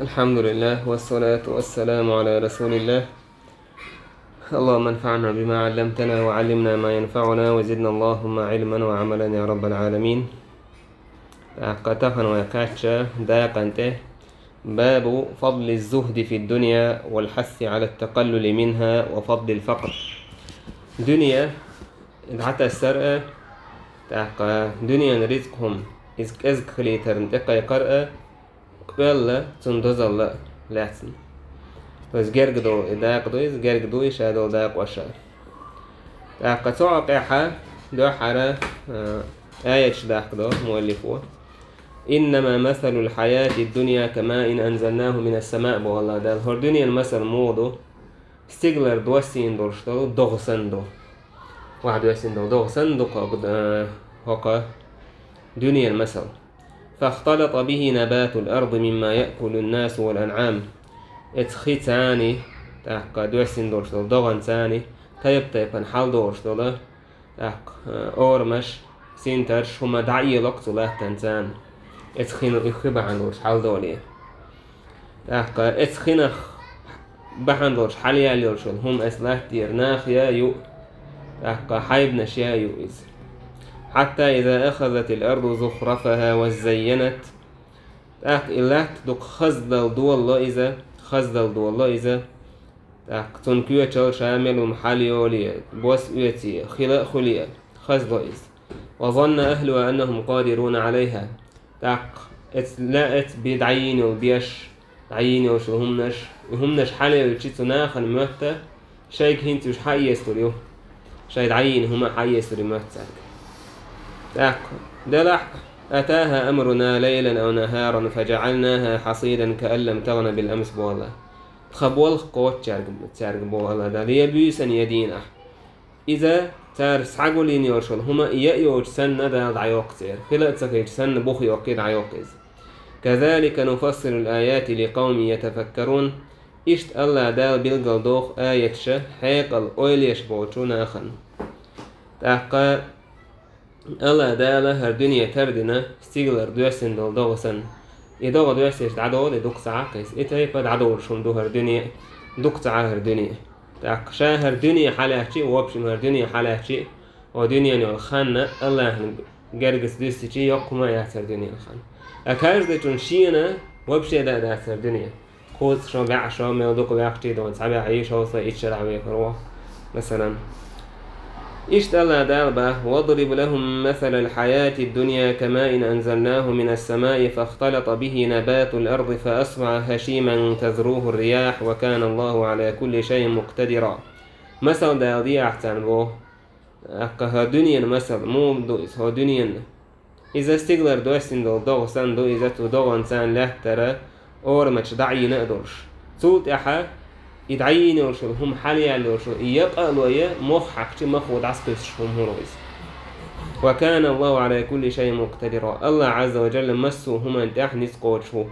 الحمد لله والصلاة والسلام على رسول الله. اللهم انفعنا بما علمتنا وعلمنا ما ينفعنا وزدنا اللهم علما وعملا يا رب العالمين. قطفا ويكاتشا داقنته باب فضل الزهد في الدنيا والحث على التقلل منها وفضل الفقر. دنيا حتى السرقة دنيا رزقهم إزك خليتر انتقى يقرأ قبل تندزل لاتن بس جرجدو داقدو جرجدو يشادو داق وشا قطع دو حرا آية داقدو مؤلفوه إنما مثل الحياة الدنيا كما إن أنزلناه من السماء والله ده هر دنيا المثل مودو ستيغلر دوسين دورشتو دوغسندو واحد دوسين دوغسندو هقا دنيا المثل فاختلط به نبات الأرض مما يأكل الناس والأنعام اتخي تاني تحق دوسين دورشتو دوغن تاني طيب حال دورشتو تحق أورمش سينترش هما دعي لقتو له تنتان اتخينو يخبع عندورش حال دولي تحق اتخينخ بحندورش حاليا ليرشل هم اسلاح دير ناخيا يو تحق حيبنا شيا يو حتى إذا أخذت الأرض زخرفها وزينت تحق إلا تدق خزدل دو الله إذا تحق تنكيو تشل شامل ومحاليولي بوس ويتي خلاء خلية خزدل إذ وظن أهلها أنهم قادرون عليها تاق اتلاقت بيدعيني وبيش عيني وشو همنش حالي وشيتو ناخن مهتا شايك هنتي وش حي يستوريو شايد عيني هما حي يستوري مهتا تاق دلح أتاها أمرنا ليلا أو نهارا فجعلناها حصيدا كأن لم تغن بالأمس بوالله خبول قوت تشارك بوالله دا ليبيسن يدينه إذا تارس حقولين يورشل هما يأيوج سن دا دعيوقتير خلال تسكيج سن بوخ يوقيد عيوقيز كذلك نفصل الآيات لقوم يتفكرون إشت الله دال بلغل دوخ آية شه حيقل أوليش بوچون آخن تحقا الله دال هر دنيا تردنا ستيغلر دوسن دول دوغسن إدوغ دوسيش دعدو دي دوك سعاقيس إتهيفا دعدو رشون دو هر دنيا دوك سعا هر دنيا تاق شاهر دنيا حالاتي وابشم هر دنيا حالاتي ودنيا نو الخانة الله جرجس دستي يقوم يحتر دنيا الخان أكارز دتون شينا وابشي دا يحتر دنيا خوز شو بيع شو ميودوك بيعتي دون سبع عيش وصل يتشرع بيخروه مثلا إشت الله دالبه واضرب لهم مثل الحياة الدنيا كما إن أنزلناه من السماء فاختلط به نبات الأرض فأصبح هشيما تذروه الرياح وكان الله على كل شيء مقتدرا مثل دالدي أحسن بوه أقها دنيا مثل مو دوئس هو دنيا إذا استقلر دوسين دو دوغسان دو إذا تدوغ إنسان له ترى أورمش دعي نقدرش صوت أحا يدعيني ورشل هم حاليا لورشل يقالوا يا مخ حكتي مخ ودعسكش هم هرويس وكان الله على كل شيء مقتدرا الله عز وجل مسوا هما انتاح نسقوشو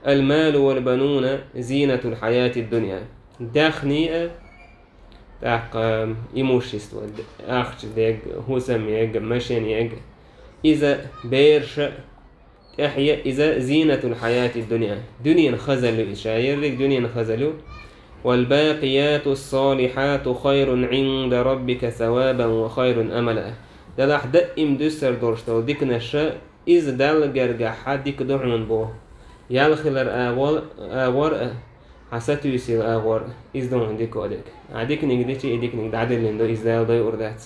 المال والبنون زينة الحياة الدنيا داخنية تاق يموشيستو أخش ديق هوسم يق مشين يق إذا بيرش تحيا إذا زينة الحياة الدنيا دنيا خزلوا إشايرك دنيا خزلوا والباقيات الصالحات خير عند ربك ثوابا وخير أملا دلح دائم دسر دورشتو ديك نشا إذ دال جرجح ديك دعون بو يالخلر آور حساتو يسير آور إذ دون ديك وديك عديك نقديتي إديك نقد عدل لندو إذ دال ضي أردات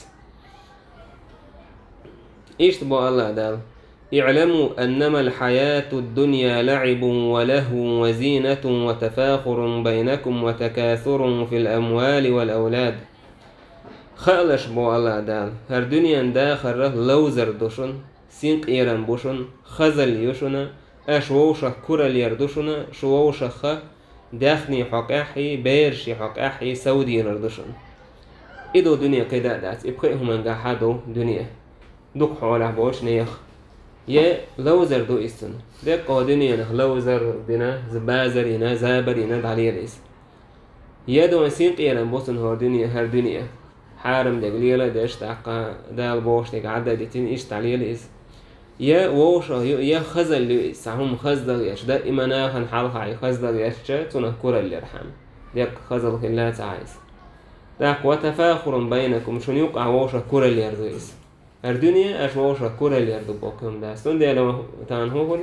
إيش تبو الله دال اعلموا أنما الحياة الدنيا لعب ولهو وزينة وتفاخر بينكم وتكاثر في الأموال والأولاد خالش بو الله دال هر دنيا داخل لوزر دوشن سينق إيران بوشن خزل يوشن أشووشة كرل يردوشن شووشة خ داخني حق أحي بيرشي حق أحي سودي يردوشن إدو دنيا كدا دات إبقيهم انقاحادو دنيا دوك حوله بوش نيخ يا لوزر دو إستن ده قادني نخ لوزر دنا زبازر ينا زابر ينا دعليه ليس يا دو سين قيران بوسن هر دنيا حارم دقليلة داش تعقا دال بوش تك عدد دتين إيش تعليه ليس يا ووشة يا خزل سهم خزل يش دائما ناخن حلقة خزل يش تونه كرة اللي رحم ديك خزل خلا تعيس داك وتفاخر بينكم شون يقع ووشة كرة اللي يردويس الدنيا أش ووشة كرة اللي يردو بوكم ده سون دي لو تان هون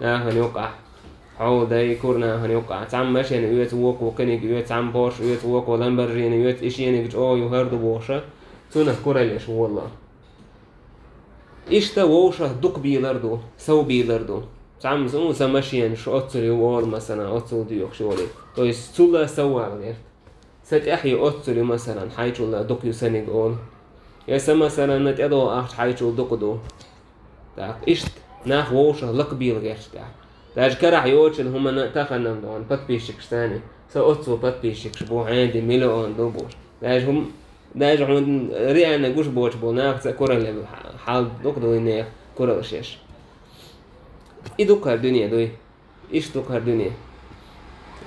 ناخن يقع عودة يكورنا هن يقع تعم ماشي يعني يوت ووك وكنيك يوت عم بوش يوت ووك ولامبرجيني يوت إشي يعني أو يهردو بوشة تونه كرة اللي شو والله إيش ووشة دق بيلردو سو بيلردو تعم زمو سماشين شو أتصل وول مثلا أتصل ديوخ شولي تو يستولا سوا غير ست أحي أتصل مثلا حيث ولا دق يسنق أول يا مثلا نتأدو أحد حيث دق دو تاك إيش ناخ ووشة لق بيل غير تاج كرح يوتش اللي هما تاخنن دون بات بيشكش ثاني سو أتصل بات بيشكش بو عندي مليون دوبور تاج هم داج عند ريانا جوش بوش بوناخ كورة اللي حال دكتور إنه كورة وشيش. إدوك الدنيا دوي إيش دوك الدنيا؟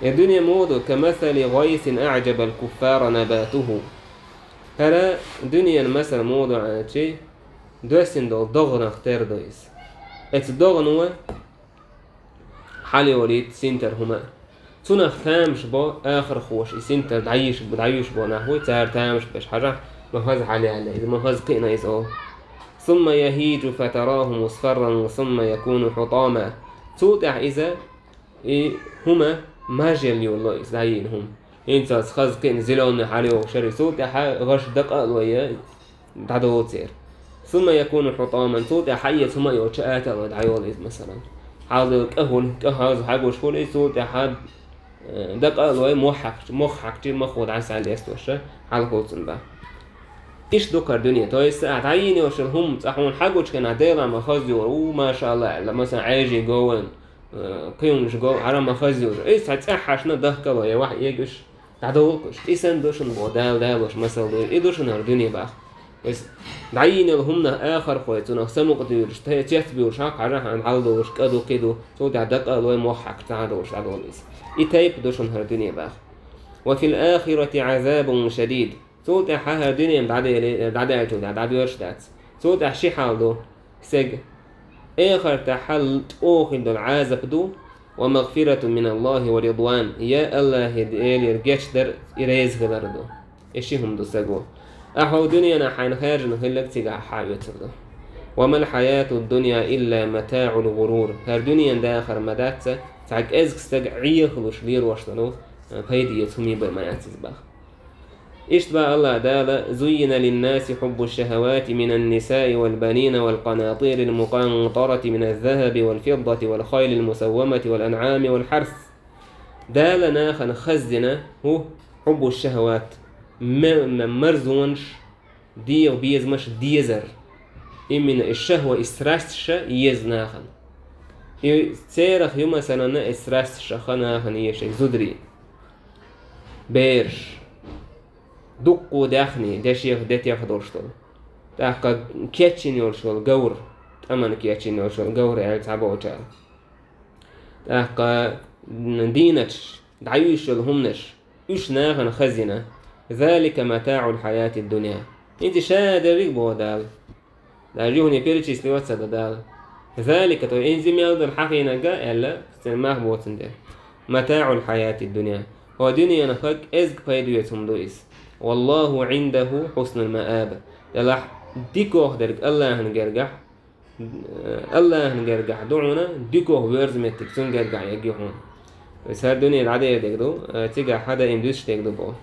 الدنيا مودو كمثل غيث أعجب الكفار نباته. هلا الدنيا مثل مودو عن شيء دوسين دول ضغنا اختار دويس. الضغن هو حالي وليد سنتر هما. تونا ختامش با آخر خوش سنتر دعيش با نحوي تار تامش بش حاجة مخز عليه إذا مخز قينا إذا ثم يهيج فتراه مصفرا ثم يكون حطاما توتع إذا هما ماجل يولو إزاينهم إنت خز قين زلون حالي وشري توتع غش دقة ويا تعدو تصير ثم يكون حطاما توتع حية ثم يوشأت ودعيول مثلا حاضر كهز حاجة شكول توتع حد دقة ويا مخك مخود عسى على يستوشة حال قوتن بقى إيش دوكر الدنيا تويس عتعيني وشلهم صحون حاجوش كان عديلا مخزيور وما شاء الله لما مثلا عايجي جوان قيمش جو على مخزيور إيش هتصحشنا ضحكة ويا واحد يجش تعدوكش إيسن دوشن بودال دالوش مثلا إيه دوشن الدنيا بقى بس دعيني لهم آخر خويتنا سمو قديرش تيت بيوش هاك عرح عن عالدوش كدو كدو تودا دقة لوي موحك تعدوش عدوليس إيه تايب دوشن الدنيا بقى وفي الآخرة عذاب شديد صوت حها الدنيا بعد ورشدات صوت شي حالو سج آخر تحل أوخد العازب دو ومغفرة من الله ورضوان يا الله هديل يرجعش در إريز غلردو إيشي هم دو سجو أحو دنيا حين خارج نخلك تجع حياة دو وما الحياة الدنيا إلا متاع الغرور هالدنيا داخر مدات تعك أزك استجعيه خلوش لير واشتنو فيدي يتهمي بالمناتز بخ اشتبع الله دالا زين للناس حب الشهوات من النساء والبنين والقناطير المقنطرة من الذهب والفضة والخيل المسومة والأنعام والحرث دالا ناخن خزنا هو حب الشهوات مرزونش دي وبيزمش ديزر من الشهوة إسراستش يزناخن سيرخ يوم مثلا إسراستش خناخن يشي زدري بيرش دقو داخني دشيخ دتيخ دورشتول تاقا كيتشين يورشول جور أمان كيتشين يورشول جور يعني تعبو تال تاقا دينتش دعيوشول همنش إيش ناغن خزنة ذلك متاع الحياة الدنيا انت شادرك بودال داريوني بيرتشيس لواتسا دال ذلك تو انزم يالد الحقينة جاء إلا سنماه بوتن ده متاع الحياة الدنيا هو دنيا نخك إزق فايدويتهم دويس والله عنده حسن المآب يلا ديكوه درك الله هنجرجح دعونا ديكوه بيرزمتك سنجرجع يجيهم بس هالدنيا العادية دكدو تيجا حدا إندوش تكدو بو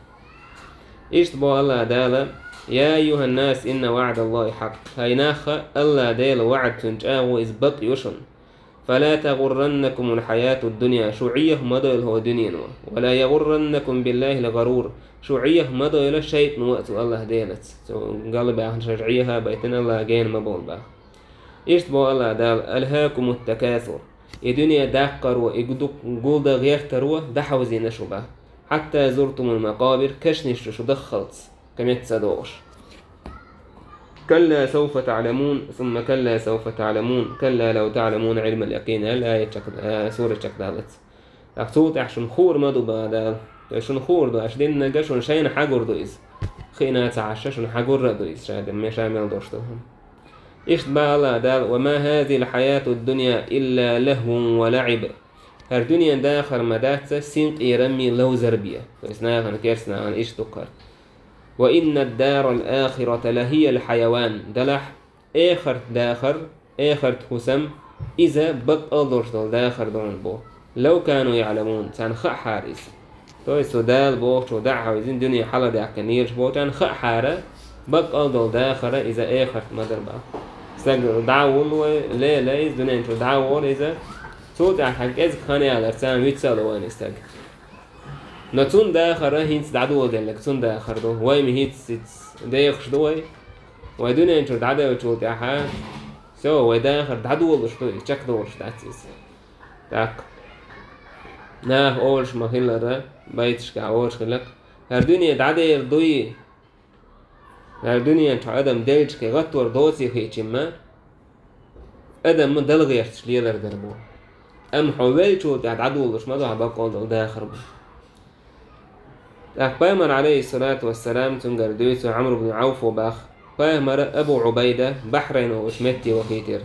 إيش تبو الله دالا يا أيها الناس إن وعد الله حق هيناخ الله دالا وعد تنجاه إزبط يشن فلا تغرنكم الحياة الدنيا شوعية مضى هو دنيا ولا يغرنكم بالله الغرور شوعية مضى إلى شيء وقت الله دينت قلب عن شرعيها بيتنا الله جين مبول بقى إيش تبو الله دال ألهاكم التكاثر الدنيا داقر وإقدق قول غير تروى دحوزي نشوبه حتى زرتم المقابر كشنش شو دخلت كم يتصدوش كلا سوف تعلمون ثم كلا سوف تعلمون كلا لو تعلمون علم اليقين الآية سورة شكدالت أخصوت أحشن خور مدو بعد شن خور دو أشدين نجاشون شين حجر دويز خينا تعشى شن حجر دويز شاهد مش عامل دوشتهم إيش بقى الله دال وما هذه الحياة الدنيا إلا لهو ولعب. هر دنيا داخل مدات سينق يرمي لو زربية فإسناها كيرسنا عن إيش تقر. وإن الدار الآخرة لهي الحيوان دلح آخر داخر آخر حسم إذا بقى درشل داخر دون بو لو كانوا يعلمون تان خ حارس توي سودال بو شو دعها وزين دنيا حلا دع كنيرش بو تان خ حارة بقى دول داخر إذا آخر مدر بقى سجل دعول ولا لا إذا دنيا شو دعول إذا صوت حق إذا خاني على رسام يتسال وين يستج نتون داخر هينس دعول دلك تون داخر دو واي مهيتس دايخش دوي ودنيا شو دعدا وشو دعها سو وداخر دعول وشو يشك دورش دعتيس تاك ناه أولش مخيلة بيتش كأولش خلق هر دنيا دعدا يردوي هر دنيا تعدم دلش كغطور دوسي خيشما أدم من دلغيرش ليلر دربو أم حوالي شو تعدولش ما ده بقول داخر بو أخبار عليه الصلاة والسلام تنقر دويسو عمرو بن عوف وباخ فأمر أبو عبيدة بحرين وشمتي وخيتر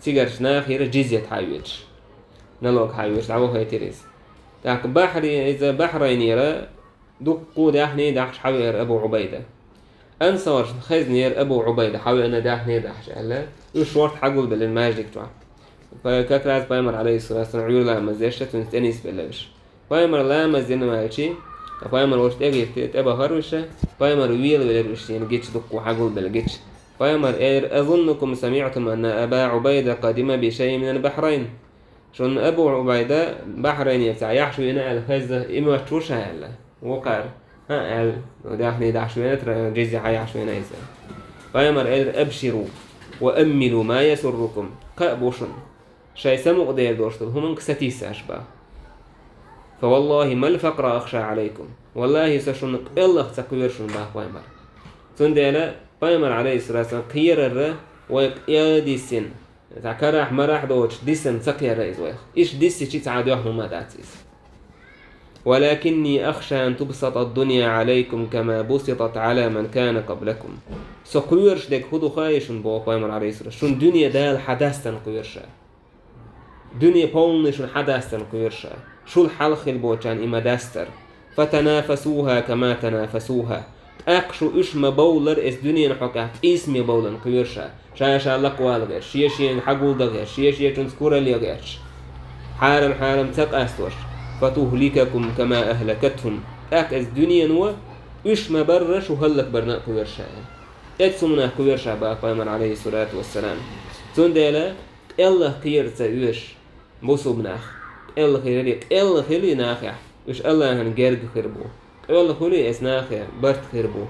تيجرش ناخير جزية حيوش نلوك حيوش عبو خيتريس تاك بحري إذا بحرين يرى دقو داحني داحش حوير أبو عبيدة أنصار خزنير أبو عبيدة حوي أنا داحني داحش ألا يشورت حقول بالماجيك توا فكاكراز بأمر عليه الصلاة والسلام عيور لا مزيشة تنستنيس بلش بأمر لا مزينا مالشي فايمر وقت أجيت أبا هروشة فايمر ويل ويلرش يعني جيتش دقوا حقول بالجيتش فايمر أظنكم سمعتم أن أبا عبيدة قادم بشيء من البحرين شون أبو عبيدة بحرين يبتاع يحشو هنا الخزة إما تروشها هلا وقار ها ال وداحني دحشو هنا ترى جزء حيحشو هنا إذا فايمر أبشروا وأملوا ما يسركم قابوشن شيء سمو قدير دوشتل هم كستيس أشباه فوالله ما الفقر أخشى عليكم والله سشنق الله تكويرشون باه بايمر تنديلا بايمر عليه الصلاة والسلام قير الر ويقيادي السن تكرح مرح دوش ديسن سقيا رئيس ويخ إيش ديسي شي تعادوهم ما داتيس ولكني أخشى أن تبسط الدنيا عليكم كما بسطت على من كان قبلكم سقيرش ديك خدو خايشون باه بايمر عليه الصلاة والسلام شون دنيا دال حداستن قيرشا دنيا بولنشون حداستن قيرشا شو الحلخ البوچان إما داستر فتنافسوها كما تنافسوها أقشو إش مبولر إس دنيا نحكات اسمي بولن قيرشا شاشا لقوال غير شيشين حقول دغير شيشين تنسكورا لي غيرش حارم تقاستوش فتهلككم كما أهلكتهم أس دنيا نوا إش مبرش وهلك برنا قيرشا اتسمنا قيرشا باقايمر عليه الصلاة والسلام تندلا الله قيرتا إيش بوسو بناخ الله خيري ناخع وش الله هنجرج خربو الله خيري اس ناخع برت خربو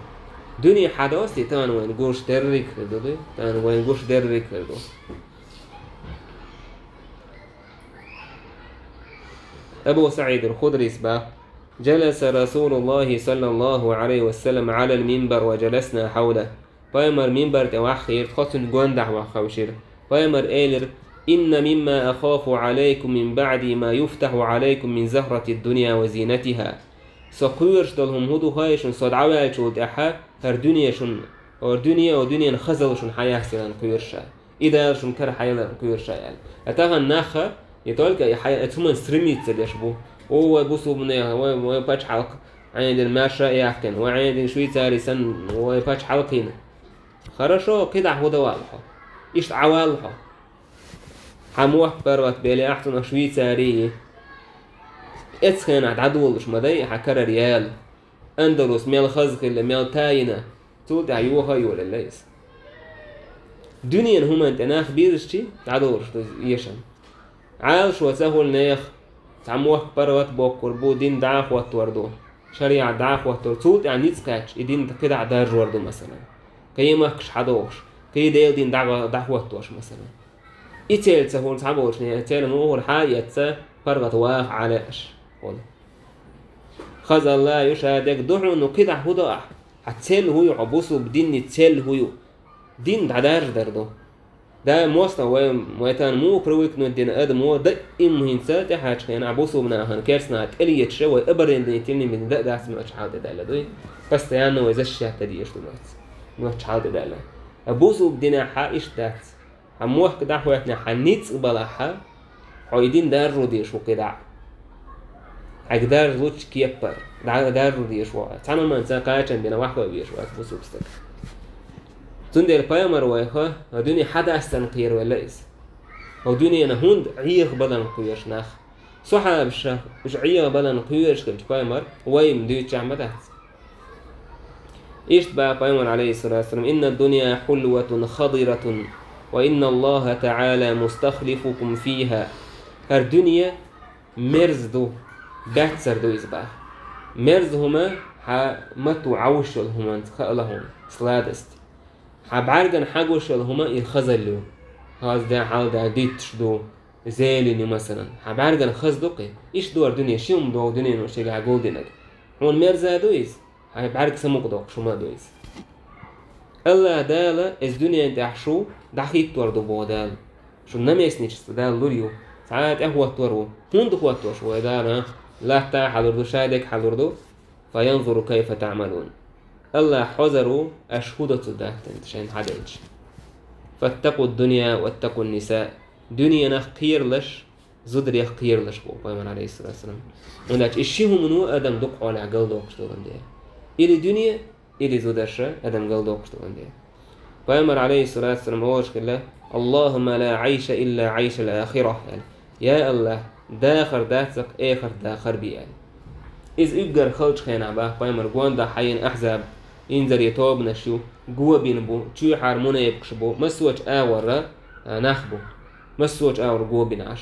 دنيا حداثي تان وين قوش درك خردو تان وين قوش درك خردو أبو سعيد الخدري سبا جلس رسول الله صلى الله عليه وسلم على المنبر وجلسنا حوله فايمر منبر توحير خاصن جوندع وخوشير فايمر إيلر إن مما أخاف عليكم من بعد ما يفتح عليكم من زهرة الدنيا وزينتها سقيرش دلهم هدو هايشن صدعوا شود أحا هر دنيا شن هر دنيا ودنيا خزل شن حياة سلان قيرشا إذا شن كر حياة قيرشا يعني أتاها النخة يتولك حياة ثم سرميت تدشبو هو بوسو منها هو باتش حلق عند الماشى يحكن وعند شويتاري سن هو باتش حلقين خرشوا كده هو واضحة إيش عوالها حموح بروت بيلي أحسن شويتاري اتخين عدولش مدي حكر ريال أندلس ميل خزق اللي ميل تاينة تود عيوها يولا ليس دنيا هما انت ناخ بيرشتي عدولش يشن عالش وسهل ناخ تعموح بروت بوكر بو دين دعاخ واتوردو شريعة دعاخ واتوردو تود يعني نتسكاتش إدين كده عدار وردو مثلا كي ماكش حدوش كي ديل دين دعاخ واتوش مثلا إتيل سهول تعبوش نيا إتيل نور حاجة فرقة واخ علاش والله خذ الله يشهدك دعو إنه كده هدا هتسل هو عبوسه بدين تسل هو دين دعدار دردو ده موسنا ويتان مو كرويك إنه دين آدم هو ده إمهنسات حاجة يعني عبوسه منها هنكرسنا تقلية شوي إبرين دين تلني من ده اسمه حاجة ده لدوي بس يعني وإذا الشيء تديش دلوقتي ما حاجة ده لا عبوسه بدين حائش ده هموح كده حواتنا حنيت بلاها حويدين دار روديش وكده أقدر زوج كيبر دار روديش وقت تعمل ما إنسان قاعد عندنا واحد بيش وقت بس بستك تندي البيامر وياها هدوني حدا استنقير ولا إيش هدوني أنا هند عيق بدن قيرش نخ صح مش عيق بدن قيرش كل بيامر وين ديت جامدات إيش بقى بيامر عليه الصلاة والسلام إن الدنيا حلوة خضرة وإن الله تعالى مستخلفكم فيها الدنيا مرز دو باتسر دو إزباه مرز هما متو عوشل هما خلهم سلادست بعرقن حاجوشل هما يخزلوا هاز ده حال ده ديتش دو زيلني مثلا بعرقن خز دقي إيش دو الدنيا شيم دو الدنيا نوشي عقودينك هون مرز دويز بعرق سموك دوك شو ما دويز الله دالا الدنيا انت عشو دحيت توردو بودال شو نميسنيش دال لوريو ساعات هو تورو هون دو شو دالا لا تا حضردو شادك حضردو فينظر كيف تعملون الله حذروا أشهدت دهتن عشان حدش فاتقوا الدنيا واتقوا النساء دنيا نخير لش زدر يخير لش بو بيمن عليه الصلاة والسلام ونداش إشيهم منو أدم دق على عقل دوقش دوغن ديه إلي دنيا إلي زدرش أدم قل دوقش دوغن ديه بيمن عليه الصلاة والسلام هوش كله اللهم لا عيش إلا عيش الآخرة يعني يا الله داخر داتك آخر داخر بي يعني إذ إبقر خلج خينا باه بيمر قوان دا حيين أحزاب إنزر يتوب نشيو قوة بينبو تشوي حارمونا يبكشبو مسوج آور نخبو مسوج آور قوة بينعش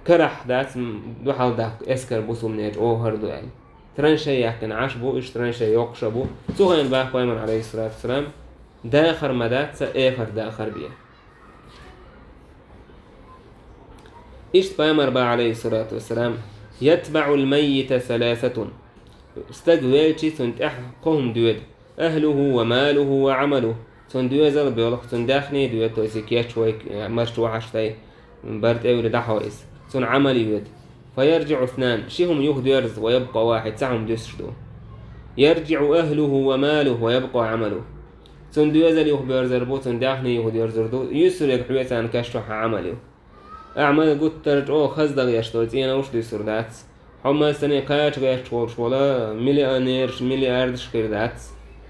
كرح دات دو حال داك اسكر بوسو منيج أو هردو يعني ترنشي يحكن عشبو إش ترنشي يقشبو سوغين باه بيمر عليه الصلاة والسلام داخر مدات سا آخر داخر بيه إيش بيمر با عليه الصلاة والسلام يتبع الميت ثلاثة استقبلتي سنت قوم دويد أهله وماله وعمله سن دويزل بيولخ سن داخني دويد توسيكيات شوي مرش وحشتي برد أول دحويس سن عمل يود فيرجع اثنان شيهم يهد يرز ويبقى واحد سعهم ديسشدو يرجع أهله وماله ويبقى عمله سن دويزل يهد يرزربو سن داخني يهد يرزردو يسر يقحويت عن كشتوح عمله أعمال قلت ترجعوا خزدق يشتوت إنا وش دي سردات حما سنة قاش غيشتوش ولا مليونيرش ملياردش كردات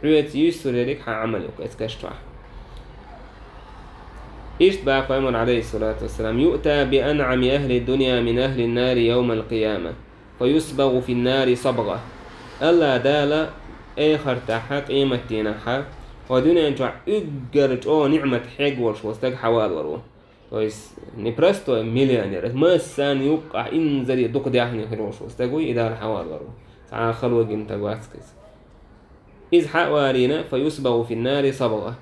حويت يسر يريك عمله كشتوح إيش بقى قيمون عليه الصلاة والسلام يؤتى بأنعم أهل الدنيا من أهل النار يوم القيامة فيصبغ في النار صبغة ألا دالا آخر تحق قيمة تينحا ودنيا انتوع اقرج نعمة حق ورش وستق حوال ورو تويس نبرستو مليونير ما السان يوقع انزل يدق ديحني خروش وستقوي إذا الحوال ورو سعى خلوة قمت قواتكس إذ حوالينا فيصبغ في النار صبغة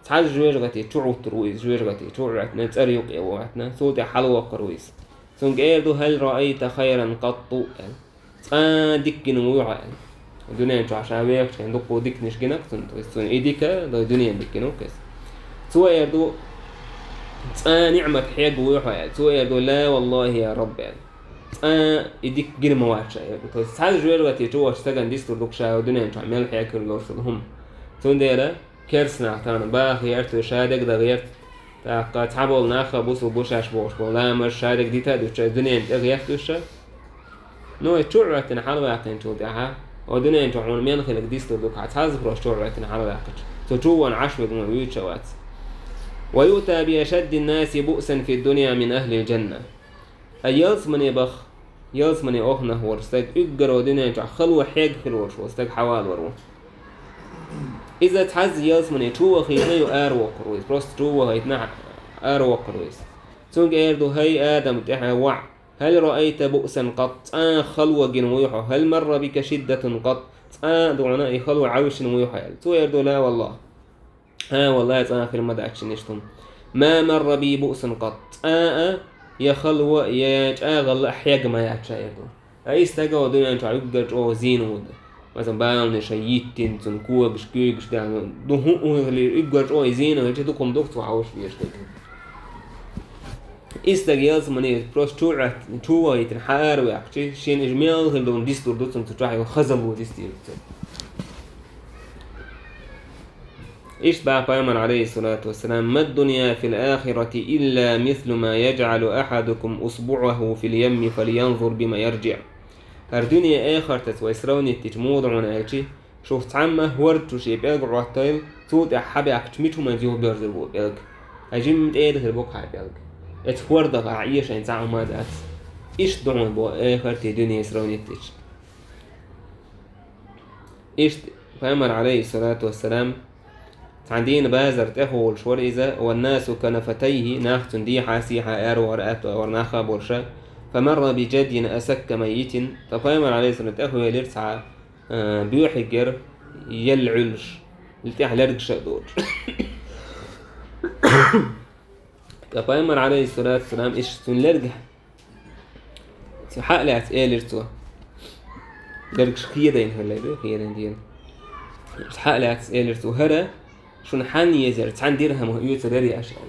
سعى جويجغتي تعو ترويز جويجغتي تعوعتنا تأريق إيواتنا صوتي حلوة قرويز سنك إيردو هل رأيت خيرا قط دكين ويوعا الدنيا انتو عشان بيكش كان دقو ديك نشجنك سن إيديكا دو الدنيا دكينو كيس سوى إيردو نعمة حيق ويوحا سوى إيردو لا والله يا رب إيديك جن مواتشا يعني سعى جويجغتي تعو اشتغن ديستو دكشا ودنيا انتو عمال حيق كرلوشلهم سن ديرا كرسنا تان با غيرت شادك دا غيرت تا تعبول ناخا بوسو بوشاش بوش ولا مش شادك دي تا دوش الدنيا انت غيرتوش نو تشعرتن حلوة تودعها ودنيا انت عمر مين خلق ديستو دوك هتحذف تشعرتن حلوة تجوان عشوة من ويتشوات ويؤتى بأشد الناس بؤسا في الدنيا من أهل الجنة أيالس من يبخ يالس من يأخنه ورستك اقر ودنيا انت خلوة حيق خلوش وستك حوال ورو إذا تحز يالس من يتشوه خيغيو آرو قرويس بروست تشوه هيتنع آرو قرويس سونك إيردو هاي آدم تحا وع هل رأيت بؤسا قط خلوة جنويحو هل مر بك شدة قط دعنا خلوة عوش نويحو تو إيردو لا والله والله آخر مدى أتشنشتم ما مر بي بؤس قط يا خلوة يا غل أحياق ما يعتشا إيردو أي استقوا دنيا أنتو عيقج أو زينو مثلا باون شييتين تنكوا بشكيش ده دهو اللي يقعد أو يزين ولا تدوكم دكتور عاوش بيشتغل استجياز مني بروس تشوع يتنحار ويحكي شين إجمال هندون ديستور دوتن تتراح يخزم وديستير إيش بقى بيامر عليه الصلاة والسلام ما الدنيا في الآخرة إلا مثل ما يجعل أحدكم أصبعه في اليم فلينظر بما يرجع. الدنيا آخر تسويسروني تتمود عن أشي شوفت عمه ورد شيء بيلق راتيل صوت أحبي أكتميته من زيو بيرزل بو بيلق أجيم إيه هالبوك هاي بيلق اتفورد عيش إن ساعة ما دات إيش دعون بو آخر الدنيا يسروني تيج إيش بيامر عليه الصلاة والسلام عندين بازر تهول شور إذا والناس كنفتيه ناخت دي حاسيحة أرو ورأت ورناخا برشا فمر بجد أسك ميت فبيامر عليه الصلاة والسلام يلرسع بيوحجر يلعلش لتح لرقش دور فبيامر عليه الصلاة والسلام إيش سن لرقح حق لعت لرسوا لرقش خيدين هلا خيدين دين حق لعت لرسوا هرا شون حاني يزر تان درهم ويوت دري أشياء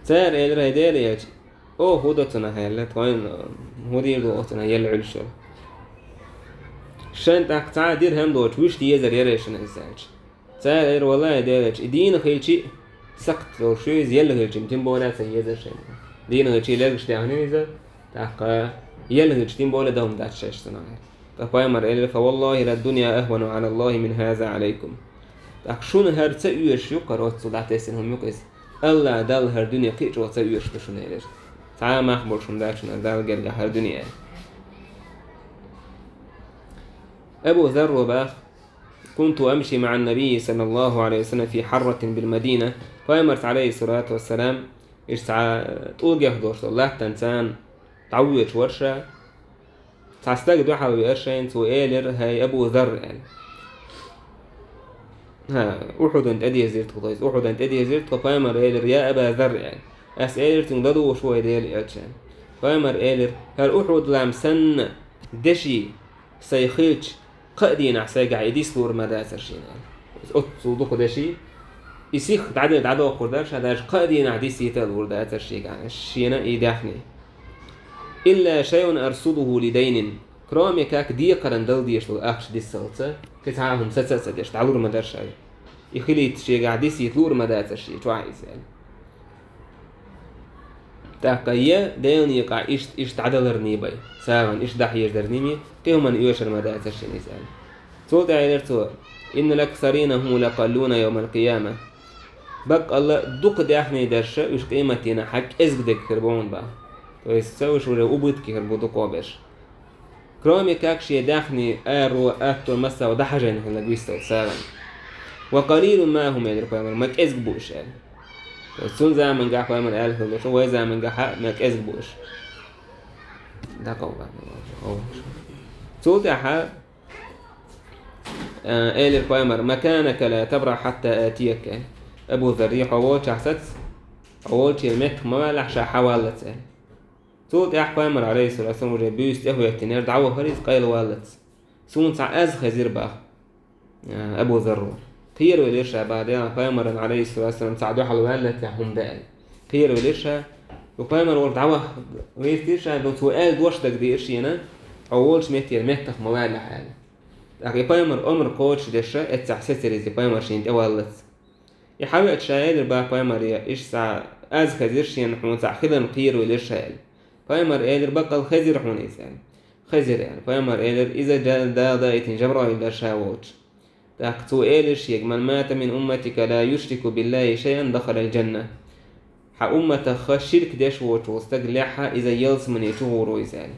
سار إلى هدير يجي هو دوتنا هلا تقول هو دير دوتنا يلعلش شان تاك تا درهم دوت وش دي يزر يريشن إنسان سار إلى والله ديرج دين خيل شيء سقط لو شو يزيل خيل شيء تيم بولا سيزر شيء دين خيل شيء لقش تاهني يزر تاك يل خيل تيم بولا دوم دات شيء صناعي فبيامر إلى فوالله إلى الدنيا أهون على الله من هذا عليكم شون هر تأويش يقرأ صدعت سنهم يقيس الله دال هر دنيا قيج وتأويش بشون هيلش تعال ما أخبر شون داشون دال جرجع هر دنيا أبو ذر وباخ كنت أمشي مع النبي صلى الله عليه وسلم في حرة بالمدينة فأمرت عليه الصلاة والسلام إيش تقول يهدوش الله تنسان تعويش ورشة تعستجد واحد ويرشين سؤالر هاي أبو ذر يعني أحد أنت أدي زرت قطيس أحد أنت أدي زرت قفامر إيلر يا أبا ذر يعني أسئلة تنقضوا وشوي ديال إيرشان فامر إيلر هل أحد لام سن دشي سيخيلش قدين عساق عيدي سلور مدى سرشين يعني صودوق دشي يسيخ تعدد عدو قرداش هذاش قدين عدي سيتال وردا سرشيك يعني الشينا إيداحني إلا شيء أرصده لدين كرامي كاك دي قرندل ديش الأخش دي السلطة كتعاهم ستة ديش تعلور مدرش أي يخليت شيء قاعد يسيطلور مدات الشيء توعيز يعني تاقيا ديون يقع إيش تعدلرني باي ساغن إيش دحيش درنيمي كيهم من يوشر مدات الشيء نسأل صوت عيلرتو إن الأكثرين هم لقلون يوم القيامة بق الله دق داحني درشة وش قيمتنا حق إزقدك كربون با ويسويش ورا أبوت كربو دقابش كرامي كاكشي داخني آرو أكتر مسا ودحجين هلا جويستو سالم وقليل ما هم يدري قيامر ما كأزق بوش يعني سون زمان قاح قيامر قال هلا شو وين زمان قاح ما كأزق بوش ده قوة صوت أحد قال قيامر مكانك لا تبرح حتى آتيك يعني أبو ذري حوالش حسد حوالش المك ما لحش حوالت يعني صوت أحقامر عليه الصلاة والسلام وجبيست أهو يتنير دعوة فريز قيل والد سون سع أز خزير باه أبو ذر خير وليشة بعدين قيامر عليه الصلاة والسلام سعدوا حلو والد هم دال خير وليشة وقيامر ورد دعوة ويستيرشة لو سؤال دوش دقدي إشينا أولش متير مهتخ موال حال لكن قيامر أمر قوتش دشة اتسحسسر إذا قيامر شين والد يحاول أتشاهد باه قيامر إيش سع أز خزير شين حمو سع خدم خير وليشة فيمر إيلر بقى الخزر حونيس يعني خزر يعني فيمر إيلر إذا جاء دايت جبرائيل درشاوت تاكتو إيلر شيء من مات من أمتك لا يشرك بالله شيئا دخل الجنة أمة خشرك داش واستقلعها إذا يلص من يتوه رويس يعني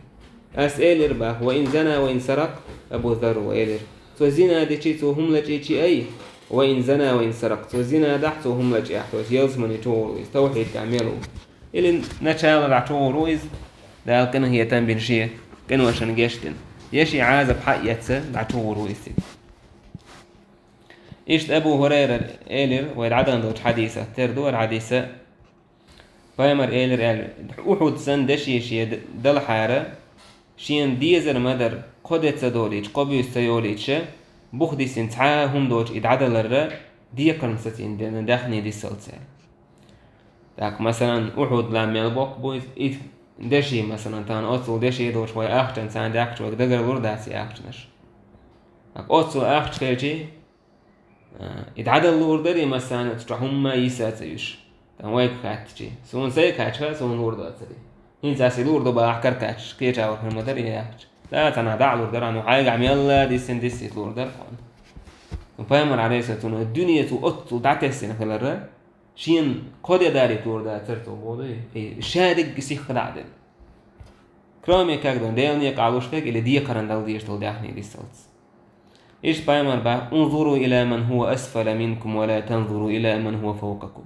أسئلر باه وإن زنا وإن سرق أبو ذر وإيلر تو زنا دي تو هم لجي أي وإن زنا وإن سرق تو زنا دحتو هم لجي أحتو يلص من يتوه رويس توحيد تعمله إلى نتشال رعتو رويز ده كان هي تام بين شيء كانوا عشان جاشتن يشي عازب حق يتسا رعتو رويز إيش أبو هريرة إيلر والعدن دوت حديثة تردو الحديثة فايمر إيلر إيلر أحد سن دشي شيء دل حارة شين ديزر مدر قدت دوليج قبيس تيوليج بخدي سنتعا هم دوت إدعدل الرا دي قرنستين دين داخني دي السلسل داك مثلا أحد لام يلبق بويز دشي مثلا تان أصل دشي دور شوي أختن سان داك شوي دقر لور داسي أختنش داك أصل أخت كيجي يتعدل لوردري مثلا تروحهم ما يساتيش تنويك كاتشي سون سي كاتشا سون لوردو أتري هين ساسي لوردو بأحكر كاتش كي جاور هم مدري ياش لا تنا دع لوردر عنو حاجة عم يلا ديسن ديسي لوردر كون وبايمر عليه ستون الدنيا تو أط ودعت السنة في الرا شين قد يداري لوردر ترتو بودي شادق سيخ خدعدل كرامي كاكدون ديلني قالوش كاك اللي دي قرن دل ديش تل داخني دي سلطس إيش بايمر با انظروا إلى من هو أسفل منكم ولا تنظروا إلى من هو فوقكم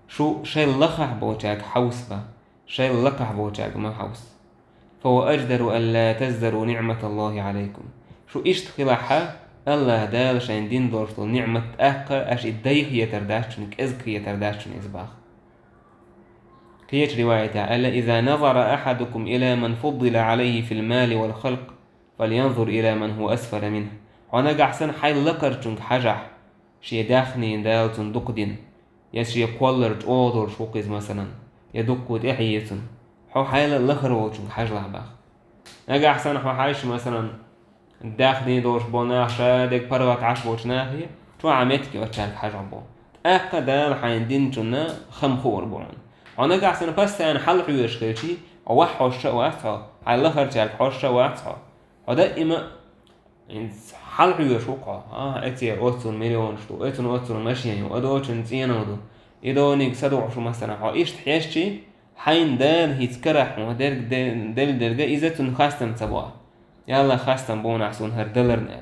شو شيء لقح بوجاك حوس با شيء لقح بوجاك ما حوس فهو أجدر ألا تزدروا نعمة الله عليكم شو إيش تخلعها الله دال شين دين دورتو نعمة أحقا أش إدايخ يترداشتنك إزك يترداشتن إزباخ كيش رواية ألا إذا نظر أحدكم إلى من فضل عليه في المال والخلق فلينظر إلى من هو أسفل منه وانا قحسن حي لقرتنك حجح شي داخني دالتن دقدين يشي قولرت أوضر شوقز مثلا يدقود إحيتن حو حيل لخروتنك حجلح باخ نقا أحسن حو حيش مثلا داخني دوش بوناخ شادك بروك عشبوش ناخي تو عمتك وشالك حجح بو أقا دال حين دينتنا خمخور بون وانا قحسن بس يعني حل حيوش كيشي ووح حوشة واتها حي لخرتك حوشة واتها ودائما حل حيوش وقع اتي اوتون مليون شتو اوتون ماشيين ودوتون تينودو إدونيك سدوع شو مثلا إيش تحيشتي حين دال هيتكرح ودرج دل درجة إذا تنخاستم تبوا يلا خاستم بون عسون هردلرنا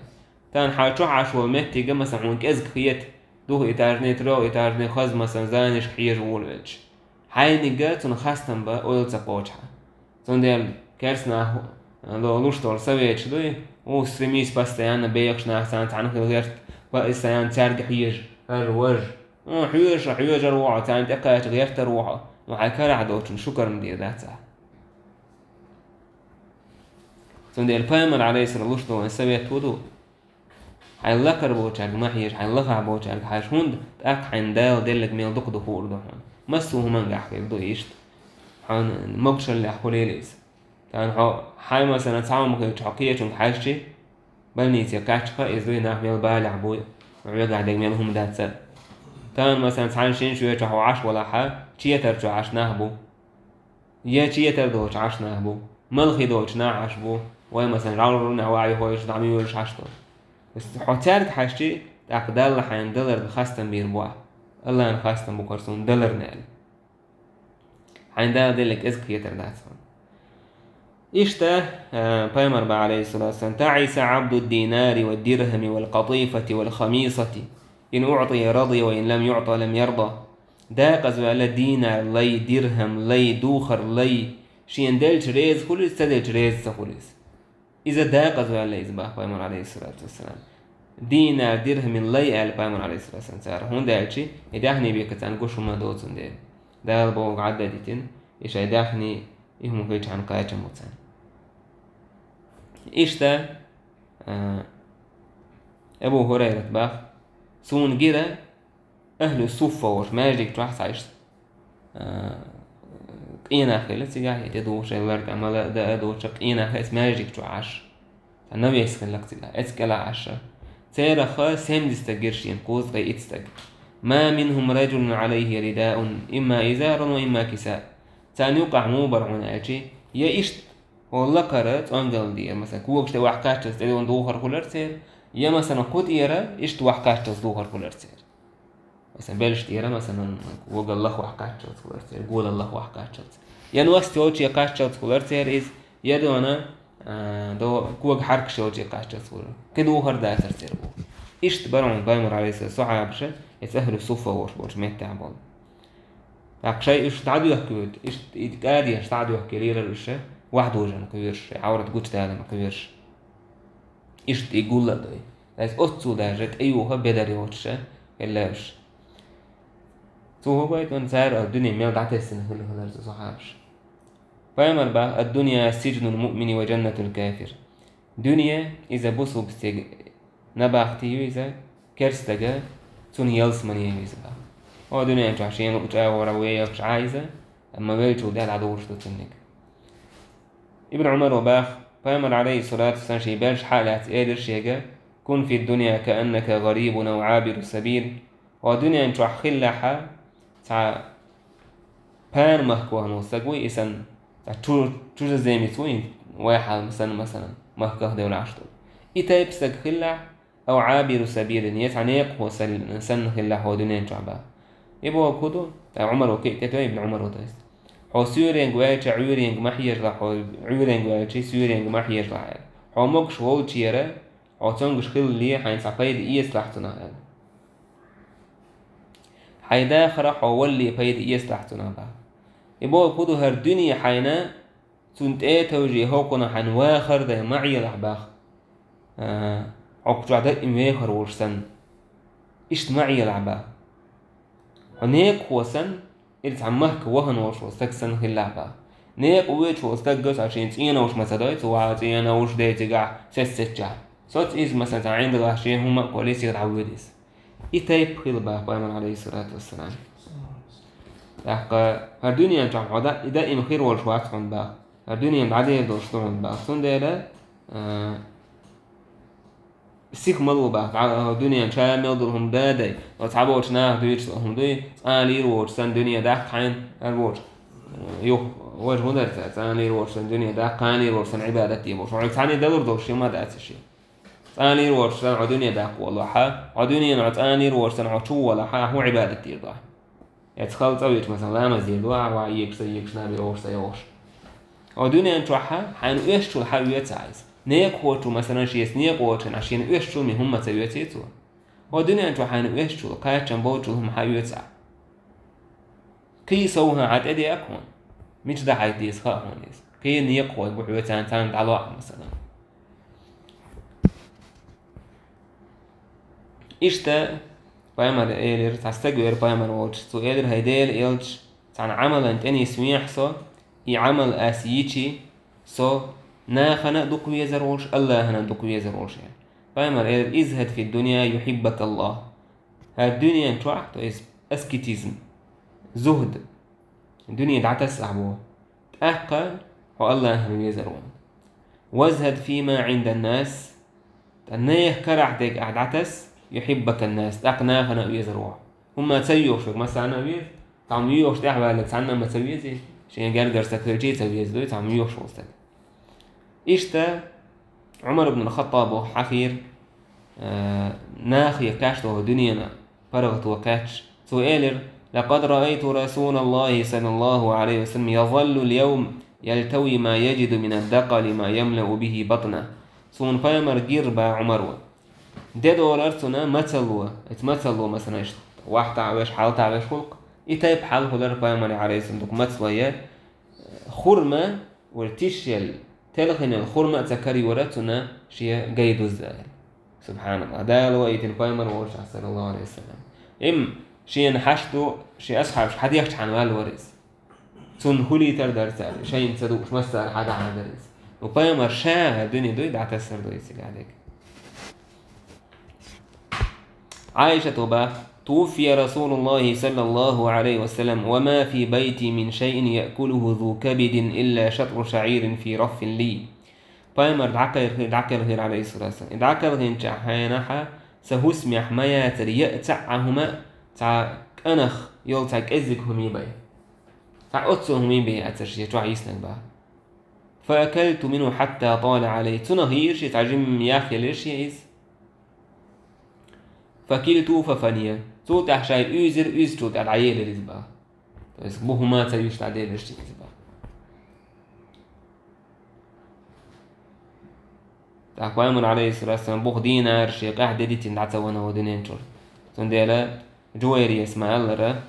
تان حاجة عشوا متى جم مثلا هونك إزك خيت دوه إتاجني ترو إتاجني خز مثلا زانش خير وولج حين جات تنخاستم بقول تبوجها تندل كرسنا لو لشتور سويتش دوي وستريميس بس تيانا بيخش ناحسان تعنخ الغيرت وإسيان تارج حيج هالوج حيوج روعة تاني تقاش غيرت روعة وحكار عدوتن شكر مدير ذاتها تندي البايمر عليه الصلاة والسلام سويت ودو حي لقر بوچاك محيج حي لقع بوچاك حيش هند تاك حين دال دلك ميل دق دخور دهون مسوه من قحكي بدو يشت حان مبشر اللي أحولي ليس تان حي مثلا تعاون مخيل تحقية چونك حيشي بلنيتي كاتشقا إزوي ناح ميل بالع بوي وعيقع ديك ميلهم دات سر تان مثلا تعال شين شوية تحو عش ولا حا چيتر چو عش نهبو يا چيتر دوش عش نهبو ملخي دوش ناعش بو وي مثلا رعون وعي هويش دعمي ويش عشتو بس حوتارك حاشتي تاقدال لحين دلر بخاستن بيربوع الله نخاستن بكرسون دلر نال حين دال دلك إزك يتر داتون إشتا بايمر با عليه الصلاة والسلام تعيس عبد الدينار والدرهم والقطيفة والخميصة إن أعطي رضي وإن لم يعطى لم يرضى داقز على دينار لي درهم لي دوخر لي شين دلش ريز خلص تدلش ريز سخلص إذا داقز على إزباح بايمر عليه الصلاة والسلام دينار درهم لي على بايمر عليه الصلاة والسلام سار هون دالشي يداخني بيكتان قشو ما دوتون ديل دال بوق عددتين إيش يداخني إهم فيش عن قاية موتان إشتا أبو هريرة باخ سون جيرا أهل الصوفة وش ماجيك تروح عايش قينا خيلت سجاه يتدوش الورد عملا دا أدوش قينا خيس ماجيك تروح عاش النبي يسخن لك سجاه اسكلا عشرة تيرا خاص هم دستجرشين قوس غي اتستج ما منهم رجل عليه رداء إما إزار وإما كساء تاني يقع موبر عناجي يا إشت والله قرأت أنجل دي مثلا كوكش توحكاش تستدون دوخر كل أرسل يا مثلا قد إيرا إيش توحكاش تصدوخر كل أرسل مثلا بلش إيرا مثلا كوك الله وحكاش كل أرسل قول الله وحكاش يا نوست توجي كاش كل أرسل إز يدو أنا دو كوك حرك شوجي كاش كل كدوخر ده أرسل بو إيش تبرعون بايمر عليه الصحة بشه يسهل الصوفة وش بوش ميت تعبان لك شيء إيش تعدو يحكي إيش يتقادي إيش تعدو يحكي ليرة الوشة واحد وجه ما كبيرش عورة قلت تعالى ما كبيرش إيش يقول لك ده لازم أتصو درجة أيوه بدري وشة إلا وش تو هو بيت ونسار الدنيا ميل دعته السنة كله هلا صحابش فاهمر بقى الدنيا سجن المؤمن وجنة الكافر دنيا إذا بوسو بستيج نباختي إذا كرستجا تون يلس من يميز بقى هو دنيا أنت عشان وتجاور ويا مش عايزة أما بيجوا ده العدو وش تتنك ابن عمر وباخ فاهمر عليه الصلاة والسلام شيء بلش حالات قادر شيء كن في الدنيا كأنك غريب أو عابر سبيل ودنيا نشوح خلحة تاع بان مهكوه نوستقوي إسان تشوز زيمي توين واحد مثلا مهكوه دولة عشتو إتايب سك خلح أو عابر سبيل يتعنيق هو سن خلح ودنيا نشوح بها يبقى كودو عمر وكي تتوي ابن عمر وتايس حو سورينج وايتش عورينج محيج لح عورينج وايتش سورينج محيج لح حو مقش هول تشيرا حو تنقش خل لي حين سعقيد إيس لحتنا حيدا خرا حولي بيد إيس لحتنا بها يبقى كودو هر دنيا حينا تنت ايه توجي هوكونا حن واخر ده معي لحباخ عقد عدد إميخر ورسن إشت معي لحباخ هناك هو سن اللي تعمهك وهن وش وستكسن خلابا نيك ويش وستجس عشان تينا وش مسدايت وعطينا وش ده تجع سستجع صوت إز مثلا عند العشرين هم كواليس يتعوديس يتايب خلبا قائما عليه الصلاة والسلام لحق هالدنيا جمع عدا دائما خير والشوات عن با هالدنيا بعدين دوشتو عن با صن ده سيك ملو با الدنيا شامل دلهم دادي وتعبوا وشناه دويش هم دوي لير وشسن دنيا ده قين الوش يو وجه هنرت لير وشسن الدنيا ده قين لير وشسن عبادتي وش وعكساني دلور دوشي ما دعت الشيء لير وشسن الدنيا ده والله حا الدنيا نعت لير وشسن عشو ولا حا هو عبادتي ضاع يتخلط أويش مثلا لا مزيد ضاع ويكس نابي وش سيوش الدنيا نتوحها حين إيش شو الحاويات عايز نيك هوتو مثلا شيء سنيك هوتن عشان إيش شو هم تبيتيتوا الدنيا نتوحها حين إيش شو قاعد جنبوتو هم حاويات كي يسووها عاد أدي أكون مش ده حيديس خاهم ليس كي نيك هوت بحويتان تان على مثلا إشتا بايمر إيلر تستجبر بايمر واتش تو إيلر هيديل إيلش تان عمل أنت أني سميح صو يعمل أسيتشي صو ناخنا دق يزروش الله هنا دق يزروش يعني بايمر إيلر إزهد في الدنيا يحبك الله هالدنيا نتوح تو أسكتيزم زهد الدنيا دعتس أعبوه تأقى هو الله هنا يزرون وازهد فيما عند الناس تنيه كرعتك أعدعتس يحبك الناس تأقنا هنا يزروه هم تسيوش مثلا بيز تعميوش تحبه لك سعنا ما تسويزي شيء جرجر سكرتي تسويز دوي تعميوش وصل إشتا عمر بن الخطاب وحفير ناخي كاشته دنيا فرغت وكاتش سؤالر لقد رأيت رسول الله صلى الله عليه وسلم يظل اليوم يلتوي ما يجد من الدقل ما يملأ به بطنه سون فايمر جيربا عمر ده دولارتنا مثلوا مثلا إيش واحد عاوش حالة عاوش خلق يتايب حال هولر فايمر عليه صندوق مثلية خرمة ورتيشيل تلخين الخرمة تذكري ورتنا شيء جيد الزائر سبحان الله ده لو يتين فايمر ورشة صلى الله عليه وسلم شيء نحشته شيء أصحاب حد يحكي عن والورث تون هولي تردر سال شيء تصدق مسألة حدا عن درس وفايمر شاه الدنيا دوي دعت السر دوي سيل عليك عائشة وبا توفي رسول الله صلى الله عليه وسلم وما في بيتي من شيء يأكله ذو كبد إلا شطر شعير في رف لي فايمر دعكر غير عليه الصلاة والسلام دعكر غير حينها سهسمي حماية يأتعهما تاع أنخ يول تاع كأزك همي بي تاع أتسو همي بي أترشي تاع يسنك بها فأكلت منه حتى طال عليه تنهير شي تعجم ياخي ليش يئس فكلتو ففنيا تو تحشاي أوزر تاع العيال رزبا بس بوهما تريش تعديل ليش رزبا تاع قائم عليه الصلاة والسلام بوخ دينار شي قاعدة دي تندعت وانا ودينين شور تنديلا جويري اسمع الله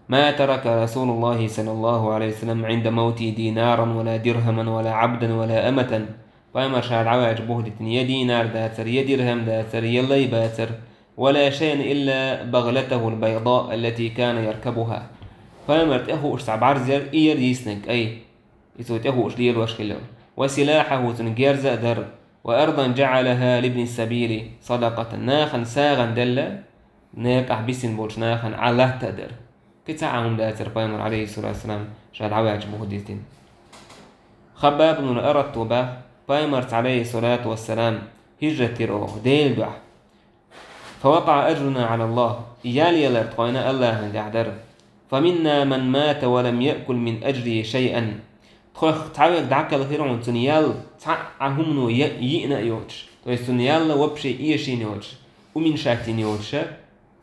ما ترك رسول الله صلى الله عليه وسلم عند موتي دينارا ولا درهما ولا عبدا ولا أمة فما شاء العواج بهدة يا دينار داتر يا درهم داتر يا لي باتر ولا شيء إلا بغلته البيضاء التي كان يركبها فما ارتأهو اشتعب عرزر إير يسنك أي يسوتأهو اشليل واشكله وسلاحه تنجيرز در وأرضا جعلها لابن السبيل صدقة ناخا ساغا دل ناك أحبسن بولش ناخا على تدر كتاعهم داتر بايمر عليه الصلاة والسلام شاد عواج بهديتين خباب بن الأرد توبة بايمرت عليه الصلاة والسلام هجرة تيروغ ديل دوح فوقع أجرنا على الله يالي لرتقينا الله ندعدر فمنا من مات ولم يأكل من أجره شيئا تخوخ تعويق دعك الخيرون تنيال تعهم نو يئنا يوتش تنيال وبشي إيشين يوتش ومن شاكتين يوتش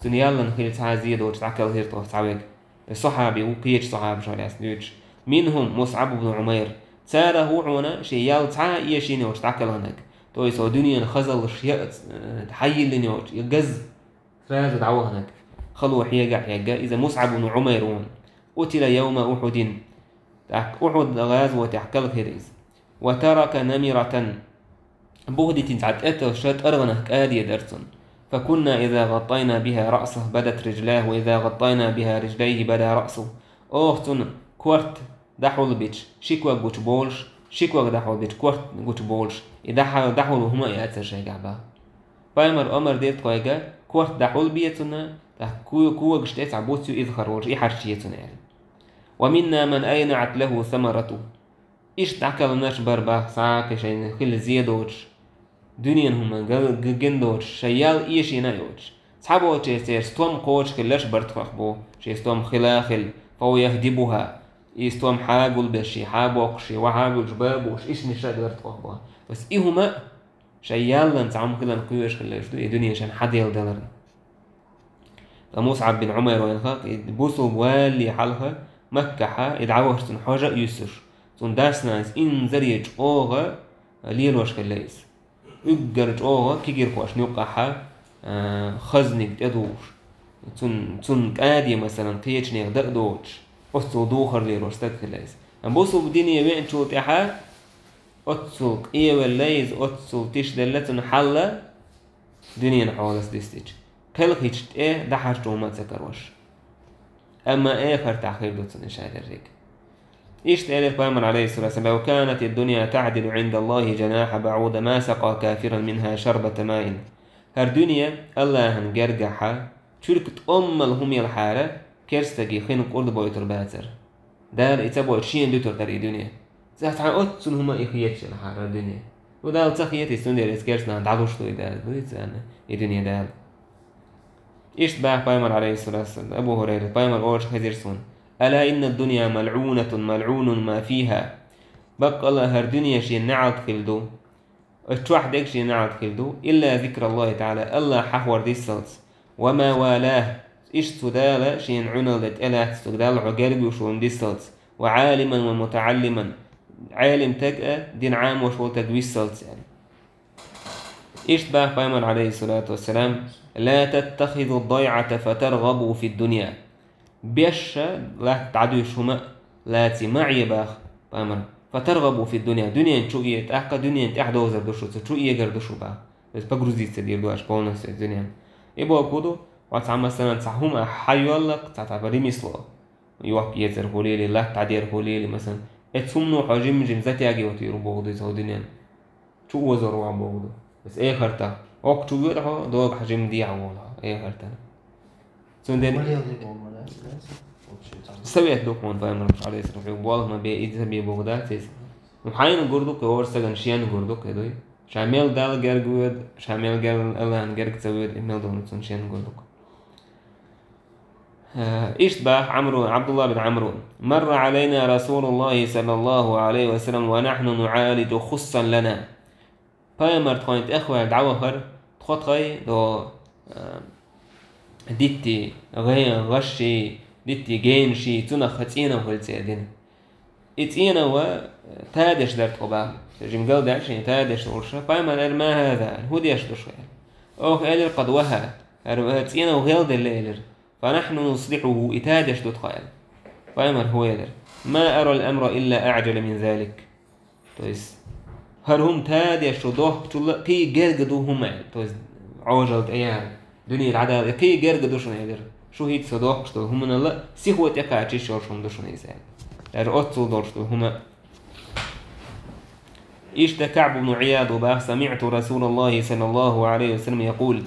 تنيال نخيل تعزيد وتش دعك الخير تعويق الصحابي وقيش صحابي شو يوتش منهم مصعب بن عمير ساره عونا شيال تعا إيشين يوتش دعك الهنك تويسو دنيا خزل شيء تحيل لنيوتش يجز فاز دعوه هناك خلوا حيجا إذا مصعب بن عمير قتل يوم أحد أحد غزوة تحكى الخيريز وترك نمرة بهدة تعت أتشت أرغنه كادي درسن فكنا إذا غطينا بها رأسه بدت رجلاه وإذا غطينا بها رجليه بدا رأسه أوهتن كورت دحول بيتش شكوى جوش بولش شكوى دحول بيتش كورت جوش بولش إذا دحول هما يأتشي جعبا بايمر أمر ديت قايجا كورت دحول بيتنا كوى جشتيت عبوتيو إذ خروج إحرشيتنا يعني ومنا من أينعت له ثمرته إيش تعكل الناس بربا ساعة شيء كل زيادوش دنيا هم جندوش شيال إيش ينايوش صحابو تيسير ستوم قوش كلاش برتخبو شي ستوم خلاخل فهو يهدبها يستوم حاجل بشي حابوقشي وحاجل جبابوش إيش نشاد برتخبو بس إيهما شيال لنتعم كلا نقيوش كلاش دنيا شان حد يلدلر فمصعب بن عمر وينخاق بوسو بوالي حالها مكحة يدعوه سن حاجة يسر سن داسناس إن زريج أوغا ليلوش كلايس يقرج أوغا كيجير خوش نوقعها خزنك تدوش سن كادي مثلا قيتش نيغدق دوش أصو دوخر ليلوش تكلايس أم بوسو بديني وين شو تحا أصو قيا والليز أصو تيش دلتن حلا دنيا نحوالس ديستيج كل خيتش إيه دحاش توما تذكروش أما آخر تحقيق دوتسن إشارة الريك إيش تقال القائمر عليه الصلاة والسلام لو كانت الدنيا تعدل عند الله جناح بعوض ما سقى كافرا منها شربة ماء هر دنيا الله هنجرجحها شركة الهم الحارة كرستجي خين قرد بويتر باتر دار إتبوي شين دوتر در الدنيا زهت عن أتسن هما إخياتش الحارة الدنيا وده التخيات السنة الإسكيرسنا دعوش تو إدال الدنيا دال إيش باه بايمر عليه الصلاة والسلام أبو هريرة بايمر أورش خزيرسون ألا إن الدنيا ملعون ما فيها بقى الله هر دنيا شي نعد خلدو اتوح ديك شي نعد خلدو إلا ذكر الله تعالى الله حفور دي السلس وما والاه إيش سدالة شي نعنلت إلا استقدال عقالبي وشون دي السلس وعالما ومتعلما عالم تقأ دين عام وشول تقوي السلس يعني إيش باه بايمر عليه الصلاة والسلام لا تتخذوا الضيعة فترغبوا في الدنيا بيش لا تعدوا شما لا تمعي باخ بامر فترغبوا في الدنيا دنيا شوية تحقق دنيا تحدو وزر دوشو شوية قردوشو با بس بقروزي تدير دواش بولنس الدنيا يبقى كودو واتسعى مثلا تسعهم حيولق تعتبري مثله يوحك يزر هوليلي لا تعدير هوليلي مثلا اتسمنو حجم ذاتي يجي وتيرو بوغدو يسو دنيا شو وزروا عم بوغدو بس ايه خرطة وقت شو يرحو دوغ حجم دي عمولها ايه خرطة سندن سويت دوكمون بايمر مش عليه سرفي والله ما بيئيد سبي بوغداتيس وحين غردوك ورسغن شيان غردوك كدوي شامل دال غرغود شامل غر الله ان غرغ سويت ايميل دون شيان غردوك اشبه عمرو عبد الله بن عمرو مر علينا رسول الله صلى الله عليه وسلم ونحن نعالج خصا لنا بايمر تخوينت اخوة دعوة تخوتغي دو ديتي غشي ديتي جينشي تنا خطينا وهالتعدين اتينا و تادش درت قبا جمجال داشين تادش ورشة بايمر ما هذا هو ديش دشوي أو قادر قد وها اتينا وغيل دليلر فنحن نصلحه إتادش دتخيل بايمر هو يدر ما أرى الأمر إلا أعجل من ذلك تويس هرهم تادش ودوه تلا كي جرجدو هم تويس عوجلت أيام دنيا العدالة كي جرجدو شو يدر شو هيك صدوق شو هم لا سيخوة يكاعشي شورشون دوشون يزال الأوتو دورشتو هما إيش كعب بن عياض وباه سمعت رسول الله صلى الله عليه وسلم يقول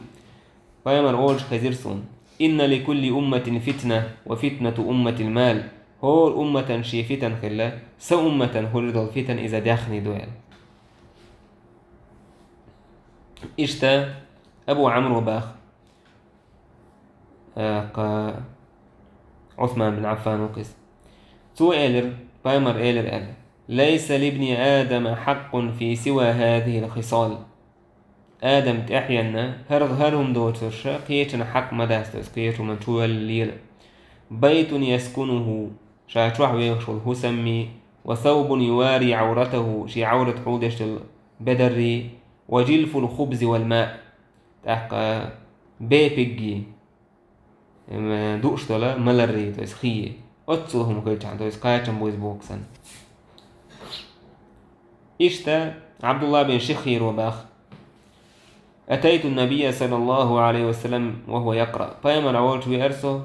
بايمر أولش خزيرسون إن لكل أمة فتنة وفتنة أمة المال هو أمة شي فتن خلا سو أمة هرد الفتن إذا داخني دوال إشتا أبو عمرو باخ عثمان بن عفان وقس تو إيلر بايمر إيلر قال ليس لابن آدم حق في سوى هذه الخصال آدم تأحينا هرهم دوترش قيتنا حق مداستس قيتو من طول الليل بيت يسكنه شاتروح ويغشل هسمي وثوب يواري عورته شي عورة حودش البدري وجلف الخبز والماء تحقى بيبجي دوش طلا ملري تويس خيه أتصلهم كيتشان تويس قايتشان بويس بوكسن إشتا عبد الله بن شخير وباخ أتيت النبي صلى الله عليه وسلم وهو يقرأ فيما رأولت ويأرسو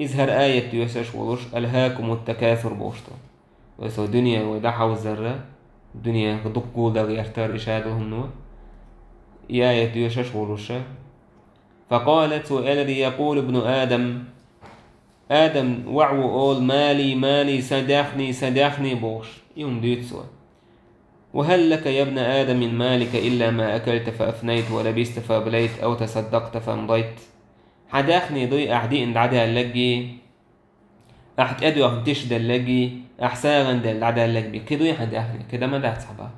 إزهر آية يسش ولوش ألهاكم التكاثر بوشتو ويسو دنيا ويدحوا الزرة دنيا دقوا دا يختار إشادهم نو آية يسش ولوش فقالت الذي يقول ابن آدم وعو أول مالي صدقني بوش يوم ديتسو وهل لك يا ابن آدم من مالك إلا ما أكلت فأفنيت ولبست فأبليت أو تصدقت فأمضيت حداخني ضي أحدي إن عدا اللقي أحد أدو أخدش دلقي أحساغن دل عدا اللقبي كدو يحداخني كده ما ده صحبه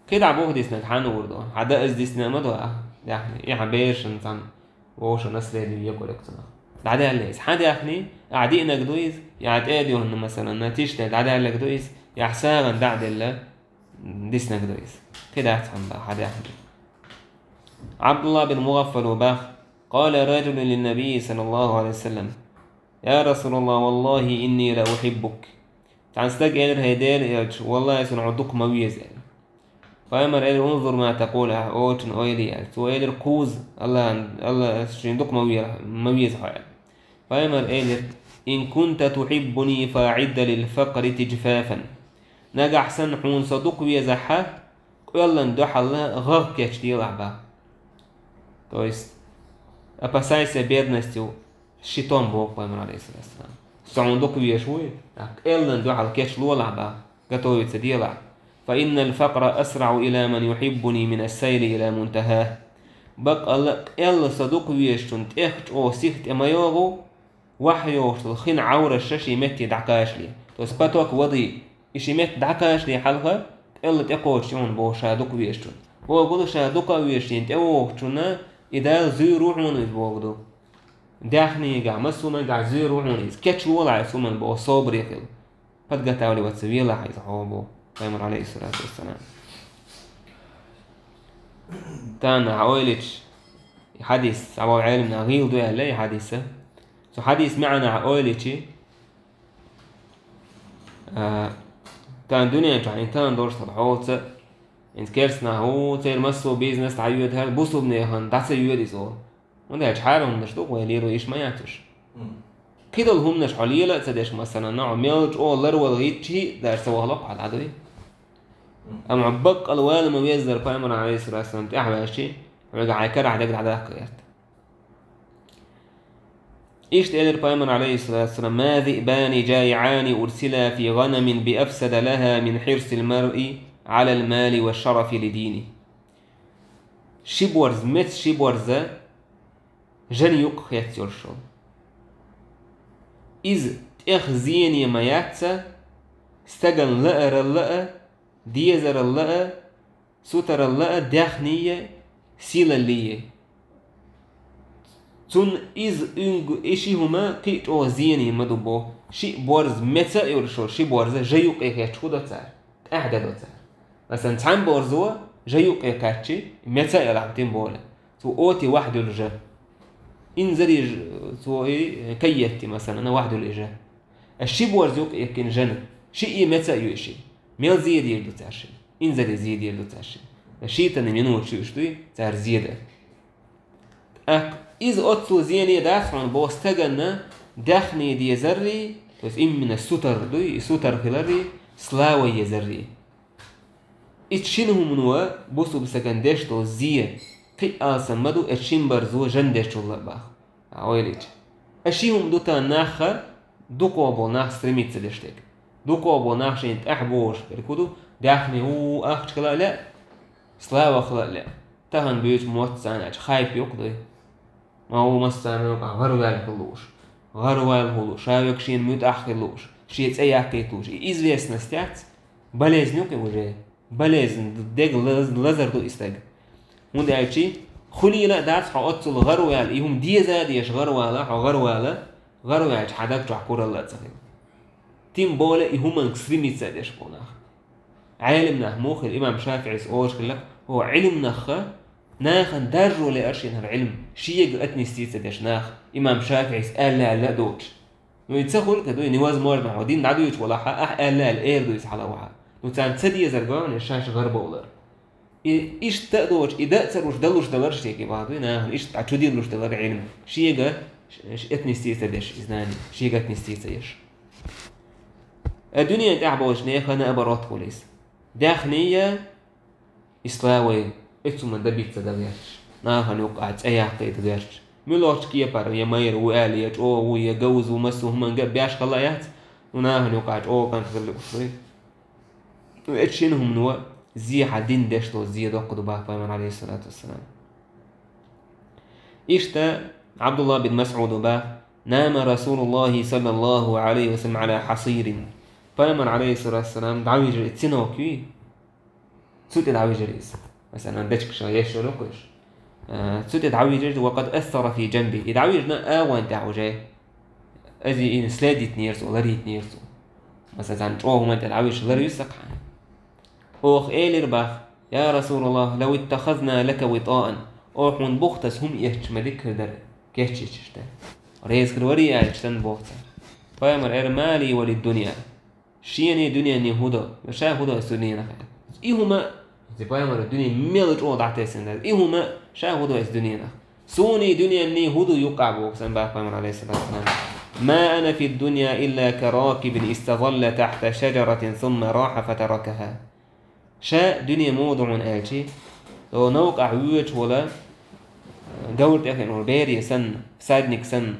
كده عبوه ديسنا تحانو وردو عدا أز ديسنا مدو داخني يحبيرش نتان ووش نسل اللي يقول اكتنا عدا الليس حداخني أعدي نقدويز يعد أدو إنه مثلا نتيش دل عدا اللقدويز يحساغن دعد الله ديسنا قدويز كده أحسن بقى حداخني عبد الله بن مغفل وباخ قال رجل للنبي صلى الله عليه وسلم يا رسول الله والله إني لا أحبك تعنستك إلر هيدير والله يسنعدك مويز فأمر إلر انظر ما تقول أوتن أويلي وإلر كوز الله يسنعدك مويز فأمر إلر إن كنت تحبني فأعد للفقر تجفافا نجح سنحون صدق ويزحه يلا ندح الله غرق يشتي لعبه تويست أبسايس بيرنستيو شيطان بوق بايمر عليه الصلاة والسلام سعودك بيشوي إلا ندوح على كيش لولا با قطوي تديلا فإن الفقر أسرع إلى من يحبني من السيل إلى منتهاه بق الله إلا صدق بيشتون تأخت أو سيخت أما يوغو وحيوش الخين عور الشاشي متي دعكاش لي تسبتوك وضي إشي مت دعكاش لي حلقة إلا تقوش شون بو شادوك بيشتون هو يقولوا شادوك بيشتين تأوه إذا زي روحون يتبوغدو داخني قاع مسوما قاع زي روحون كاتش ولا يسوما بو صوب ريقل فد قتاولي واتسوي لا حيزحوبو قيمر عليه الصلاة والسلام تانا عويلتش حديث عبو علم نغيل دو أهلي حديثة سو حديث معنا عويلتشي تان دنيا يعني تان دورش طبعوت انت كيرسنا هو تير مسو بيزنس تعيود هال بوسو بنيهن دعس يودي زو وده حالهم نشتوق ويليرو ايش ما يعتش كده هم نش عليلا تدش مثلا نوع ميلج او لر والغيتشي دار سوا لق على عدوي ام عبق الوال ما بيزر بايمر عليه الصلاه والسلام تاع شيء رجع يكره على عداك قيرت ايش تقدر بايمر عليه الصلاه والسلام ما ذئبان جائعان ارسلا في غنم بافسد لها من حرص المرء على المال والشرف لدينه شيبورز مت شيبورز جن يقخيت يرشو إذ تأخذيني ما ياتسا استجن لأر اللأ ديزر اللأ سوتر اللأ داخنية سيلا ليه تون إذ إنجو إشي هما قيت أو زيني مدوبو شي بورز متا يرشو شي بورز جيوق إيكاتش خدا تسار أحدا دو تسار مثلا تعم بورزوا جيوق إيكاتشي متا يلعبتين بولا تو أوتي واحد الرجال إنزلي تو كيتي مثلا أنا واحد الإجا الشي بورزوك يمكن جنة شيء متى يشي ميل زيادة يردو تعشي إنزلي زيادة يردو تعشي الشيء تاني منو شو شتوي تعر زيادة إذا أطلو زيني داخل بوستجنا داخني دي زري بس من السوتر دوي سوتر خلاري سلاوي يزري إتشينهم منوا بوسو بسكندش تو زيه كي آسمدو اتشين برزو جندش الله باخ عويليج اشيهم دوتا ناخر دوكو ابو ناخ ستريميت سدشتك دوكو ابو ناخ شينت احبوش بركودو داخني هو اخش كلا لا سلاوة خلا لا تهان بيوت موت سانج خايف يقضي ما هو مثلا غروال خلوش غروال هلوش شايك شين ميت أخلوش شيء أي أكيدوش известно стять болезнью как уже болезнь дег лазер до истег und der شيء خلينا دات حقط الغروال يهم دي زاد يش غروالة غروال حدك جعكور الله تسخين تيم بوله يهم اكستريميت زاد يش بوناخ علمنا موخ الإمام شافعي سأوش كلك هو علم نخ ناخ درجو لأرشين هالعلم شيء قتني ستيت ديش ناخ إمام شافعي سأل لا دوش ويتسخل كدو نواز مور معودين نعدو يش ولا حق قال لا الإير دو يسحلا وحا وتان تسدي زرقان الشاش غرب أولر إيش تقدوش إذا تسروش دلوش دلرش تيجي بعضو ناخ إيش تعودي دلوش دلر علم شيء قتني ستيت ديش إزناني شيء قتني ستيت ديش الدنيا تعبوش ناخنا أبرات كوليس داخنية إسلاوي إتو من دبيت تدريش ناها نوقعت أي عقيد دريش ملوش كي يبار يمير وآلية أو ويجوز ومسه من جاب بياش خلايات وناها نوقعت أو كان خلق شوي وإتشينهم نوا زي حدين دشتو زي دق دباه بيمن عليه الصلاة والسلام إشتا عبد الله بن مسعود باه نام رسول الله صلى الله عليه وسلم على حصير بيمن عليه الصلاة والسلام دعويج اتسنوكي سوت دعويجريز مثلا دشك شايش ولوكش سوت دعويجريز وقد أثر في جنبه دعويجنا أوان دعوجه أزي إن سلاديت نيرسو لريت نيرسو مثلا أوه من دعويج لري يسقح أوخ إيلر باخ يا رسول الله لو اتخذنا لك وطاء أوح من بختس هم يهتش مدك در كيهتش يشتا ريز كروري يهتشتن بوختا فيامر إرمالي وللدنيا شيني دنيا ني هدى وشا هدى السنين نخير إيهما زي بايمر الدنيا ميلج أو دعتيسن ده إيهما شا هدى الدنيا نخ سوني دنيا ني هدى يقع بوكسن بايمر عليه الصلاة والسلام ما أنا في الدنيا إلا كراكب استظل تحت شجرة ثم راح فتركها شا دنيا موضوع آلشي لو نوقع ويوش ولا قولت أخي إنه البيري سن سادنك سن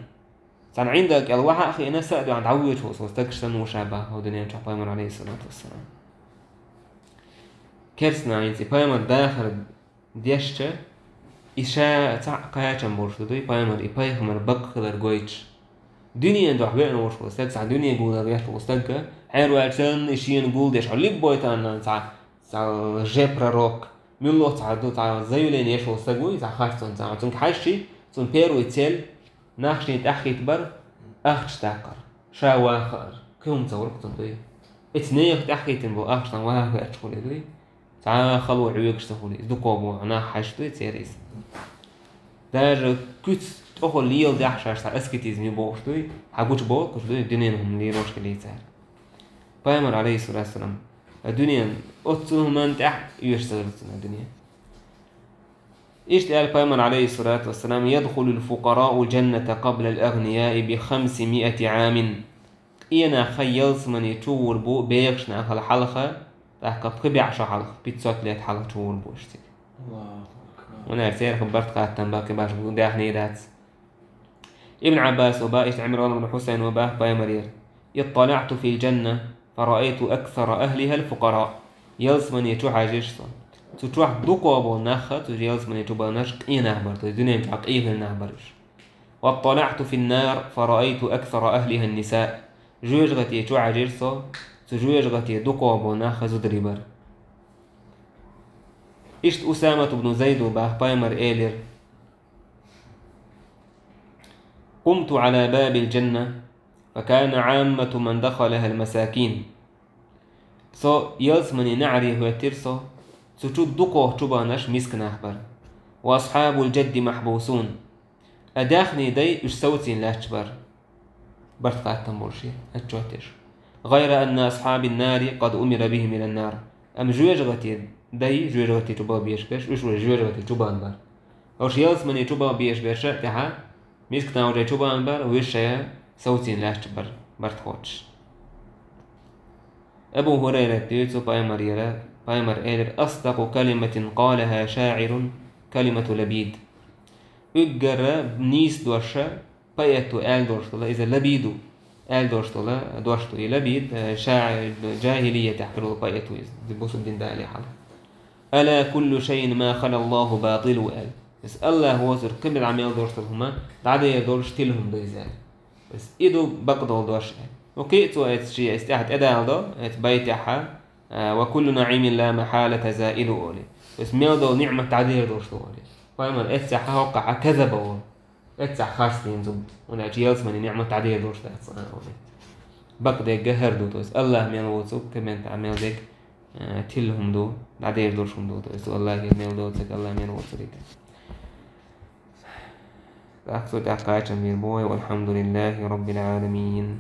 كان عندك الواحد أخي أنا سأدو عند عويش وصوستكش سن وشابه هو دنيا نشوف بايمر عليه الصلاة والسلام كرسنا عينتي بايمر داخل ديشتة إشاء تعقايا برشدوي بايمر إبايخمر بقخلر قويتش دنيا ندوح بيعنا وشوستك سع دنيا قول رياش وستك حيرو عشان إشياء نقول ديش عليك بويتان سع جبرا روك من الله تعدو تعالى زيو لين يش وستقوي سع خاصة سع تنك حشي تن بيرو يتسل ناخشني تأخي تبر أخش تاكر شا واخر كيوم تصورك تنطي اتنيخ تأخي تنبو أخش واخر أتشولي دوي تعال خلو عيوكش تقولي دكوبو أنا حشتوي تيريز دار كنت تأخذ ليل دحشة سع أسكتيز مي بوشتوي حقوش بول كشتوي الدنيا هم لي روش كلي تار بايمر عليه الصلاة والسلام الدنيا أتصلهم من تحت يشتغلتنا الدنيا اشتغل بايمر عليه الصلاة والسلام يدخل الفقراء الجنة قبل الأغنياء ب500 عام إينا خيلص من يتور بو بيغشنا أخل حلقة تحكى بقبع حلقة بيتسوت ليت حلقة تور بوشتك وانا ارسير خبرت قاتن باكي باش داحني دات ابن عباس وبائش عمران بن حسين وباه بايمرير اطلعت في الجنة فرأيت أكثر أهلها الفقراء يلس من يتوح عجيشصا تتوح دقوبو نخة تجي يلس من يتوبا نشق إيه نهبر الدنيا متحق إيه نهبرش واطلعت في النار فرأيت أكثر أهلها النساء جوج غتي يتوح عجيشصا تجوج غتي دقوبو نخة زدريبر إشت أسامة بن زيد وباه بايمر إيلر قمت على باب الجنة فكان عامة من دخلها المساكين يلس من نعري هو ترسو تشود دقوه تبانش مسك نحبر وأصحاب الجد محبوسون أداخني دي إش سوتين لاشبر برتقات تنبورشي أتشوتش غير أن أصحاب النار قد أمر بهم إلى النار أم جوجغتي داي جوجغتي تبا بيشبش وش جوجغتي تبا أنبر أوش يلس من تبا بيشبش تها مسك تاوجي تبا أنبر ويشيا سوتين لاشبر برتخوتش أبو هريرة تيتو بايمر إيلر أصدق كلمة قالها شاعر كلمة لبيد أجر بنيس دوشة بايتو آل دوشتولا إذا لبيدو آل دوشتولا دوشتو لبيد شاعر جاهلية تحكرو بايتو دي بوسو الدين دالي حالا ألا كل شيء ما خلا الله باطل وقال بس الله هو زر قبل عميل دورتهما بعد يدورش تلهم بيزال بس إيدو بقدر دورش وكيتو شيء استحت أدالدو بيتها وكل نعيم لا محالة زائد أولي بس ميودو نعمة تعديل دورش أولي فاهمة اتسح وقع كذب أول اتسح خاصين زب ونأجيلس من نعمة تعديل دورش أولي بقدر جهر دوتوس الله ميل وصوب كمان تعمل ذيك تلهم دو تعديل دورشهم دوتوس والله ميل دوتك الله ميل وصريك أقصد أقايتم بالبوي والحمد لله رب العالمين.